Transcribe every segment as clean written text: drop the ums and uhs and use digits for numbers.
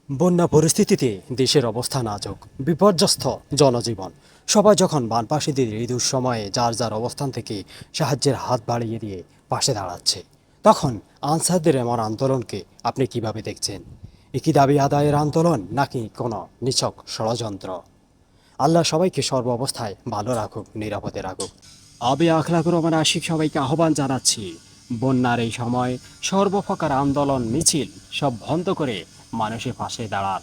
বন্যা পরিস্থিতিতে দেশের অবস্থা নাজুক, বিপর্যস্ত জনজীবন। সবাই যখন বানপাসীদের এই দুঃসময়ে যার যার অবস্থান থেকে সাহায্যের হাত বাড়িয়ে দিয়ে পাশে দাঁড়াচ্ছে, তখন আনসারদের এমন আন্দোলনকে আপনি কিভাবে দেখছেন? একই দাবি আদায়ের আন্দোলন নাকি কোনো নিছক ষড়যন্ত্র? আল্লাহ সবাইকে সর্ব অবস্থায় ভালো রাখুক, নিরাপদে রাখুক। আমি আখলাকুর রহমান আশিক সবাইকে আহ্বান জানাচ্ছি, বন্যার এই সময় সর্বপ্রকার আন্দোলন মিছিল সব বন্ধ করে মানুষের পাশে দাঁড়ান।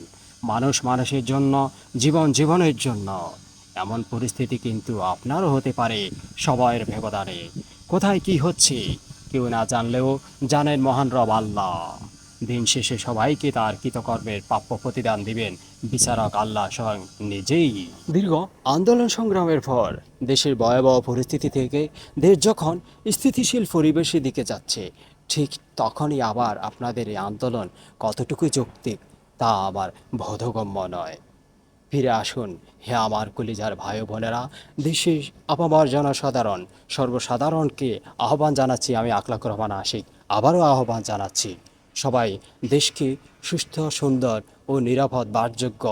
মানুষ মানুষের জন্য, জীবন জীবনের জন্য। এমন পরিস্থিতি কিন্তু আপনারও হতে পারে সবাইয়ের ব্যবধানে। কোথায় কি হচ্ছে কেউ না জানলেও জানেন মহান রব আল্লাহ। দিন শেষে সবাইকে তার কৃতকর্মের প্রাপ্য প্রতিদান দিবেন বিচারক আল্লাহ স্বয়ং নিজেই। দীর্ঘ আন্দোলন সংগ্রামের পর দেশের ভয়াবহ পরিস্থিতি থেকে দেশ যখন স্থিতিশীল পরিবেশের দিকে যাচ্ছে, ঠিক তখনই আবার আপনাদের এই আন্দোলন কতটুকু যৌক্তিক তা আবার বোধগম্য নয়। ফিরে আসুন হে আমার কলিজার ভাই ও বোনেরা। দেশের আপামর জনসাধারণ, সর্বসাধারণকে আহ্বান জানাচ্ছি, আমি আখলাকুর রহমান আশিক আবারও আহ্বান জানাচ্ছি, সবাই দেশকে সুস্থ, সুন্দর ও নিরাপদ বাসযোগ্য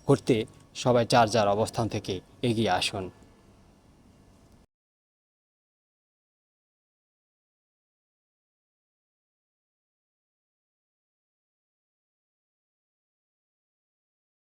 করতে সবাই যার যার অবস্থান থেকে এগিয়ে আসুন।